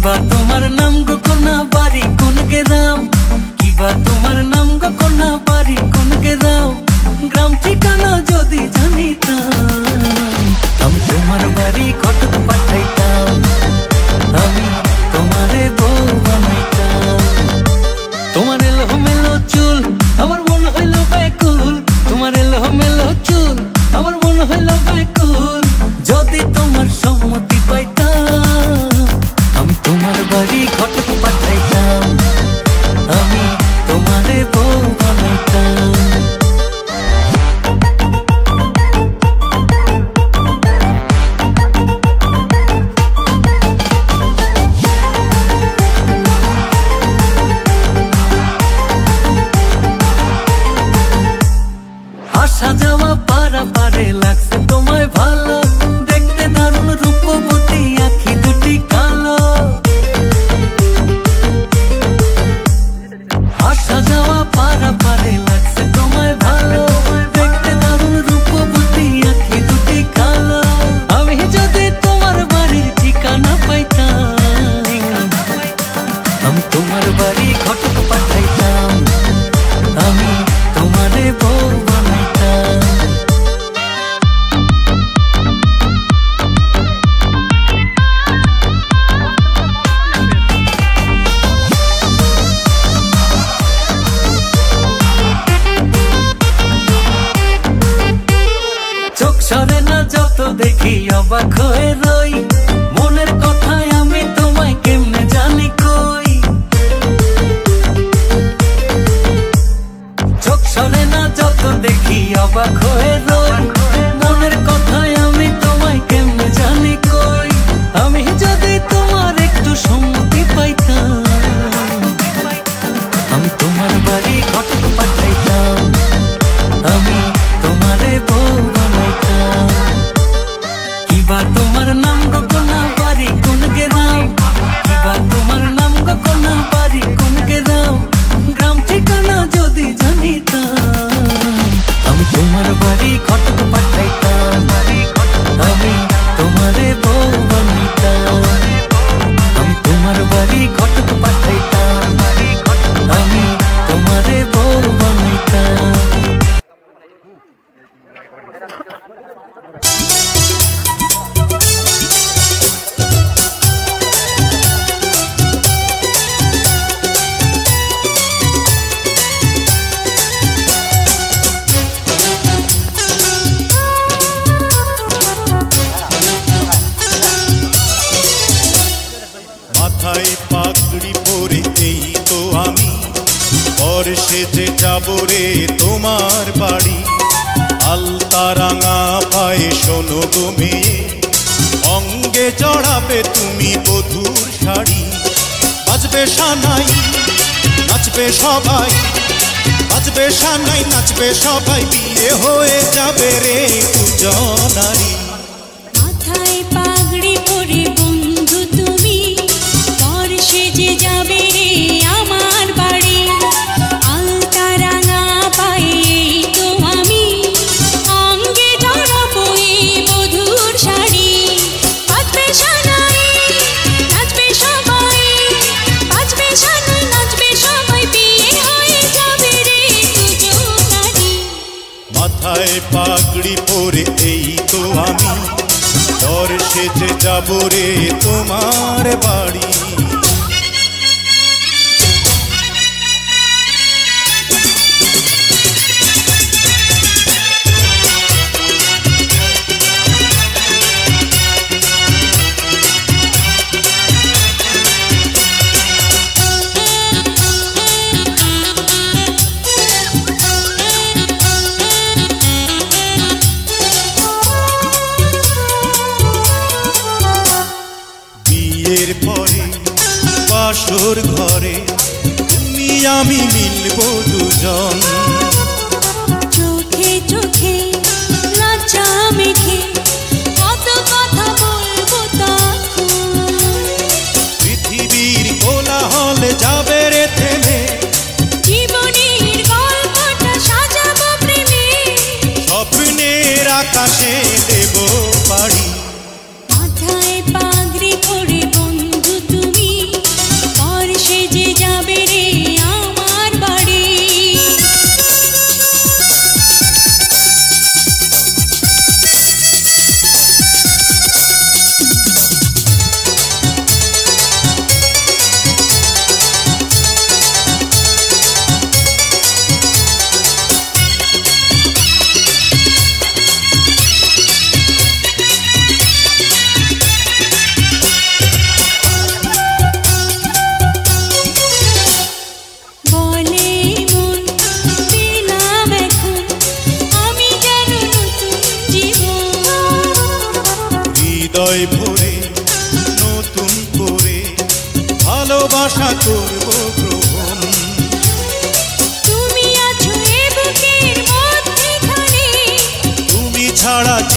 কিবা তোমার নাম গো কোনা বাড়ি কোন গ্রাম, কিবা তোমার নাম গো কোনা বাড়ি কোন গ্রাম, গ্রাম ঠিকানা যদি জানিতাম আমি তোমার বাড়ি ঘটক পাঠাইতাম, আমি তোমারে বউ বানাইতাম। তোমার এলোমেলো চুল আমার মন হইল ব্যাকুল, তোমার এলোমেলো চুল আমার মন হইল ব্যাকুল, যদি তোমার সম্মতি পাইতাম আমি তোমার বাড়ি ঘটক পাঠাইতাম, আমি তোমারে বউ বানাইতাম। আসা যাওয়া পারা পারে লাগছে তোমায় ভালো, দেখতে দারুণ রূপবতী আখি দুটি কালো। আসা যাওয়া পারা পারে লাগছে তোমায় ভালো, দেখতে দারুণ রূপবতী আখি দুটি কালো। আমি যদি তোমার বাড়ির ঠিকানা পাইতাম আমি তোমার বাড়ি ঘটক পাঠাইতাম, আমি তোমারে বউ বানাইতাম। চোখ সরে না যত দেখি অবাক হয়ে রই, মনের কথায় আমি তোমায় কেমনে জানি কই। চোখ সরে না যত দেখি অবাক হয়ে রই, মনের কথায় আমি তোমায় কেমনে জানি কই। আমি যদি তোমার একটু সম্মতি পাইতাম আমি তোমার বাড়ি ঘটক পাঠাইতাম, আমি তোমারে বউ বানাইতাম। কিবা তোমার নাম গো কোনা বাড়ি কোন গ্রাম, কিবা তোমার নাম গো কোনা বাড়ি কোন গ্রাম, গ্রাম ঠিকানা যদি জানিতাম আমি তোমার বাড়ি ঘটক পাঠাইতাম, আমি তোমারে বউ বানাইতাম। আমি তোমার বাড়ি ঘটক পাঠাইতাম, আমি তোমারে বউ বানাইতাম। মাথায় পাগড়ি পরে এই তো আমি পর সেজে যাবো রে তোমার বাড়ি। আলতা রাঙা পায়ে শোনো গো মেয়ে, অঙ্গে জড়াবে তুমি বধূর শাড়ি। বাজবে সানাই নাচবে সবাই, বাজবে সানাই নাচবে সবাই, বিয়ে হয়ে যাবে রে দুজনারি। মাথায় পাগড়ি পরে বন্ধু তুমি পর সেজে যাবে রে আমার বাড়ি। আলতা রাঙা পায়ে তো আমি অঙ্গে জড়াবো এই বধূর শাড়ি। বাজবে সানাই নাচবে সবাই, বাজবে সানাই নাচবে সবাই, বিয়ে হয়ে যাবে রে দুজনারি। মাথায় পাগড়ি পরে এই তো আমি পর সেজে যাবো রে তোমার বাড়ি। বিয়ের পরে বাসর ঘরে তুমি আমি মিলবো দুজন, চোখে চোখে লজ্জা মেখে কত কথা বলবো তখন। পৃথিবীর কোলাহলে যাবে রে থেমে, জীবনের গল্পটা সাজাবো প্রেমে, স্বপ্নের আকাশে দেব পাড়ি। মাথায় পাগড়ি পরে বন্ধু তুমি ভালোবাসা করব গ্রহণ। তুমি আছো এ বুকের মধ্যেখানে, তুমি ছাড়া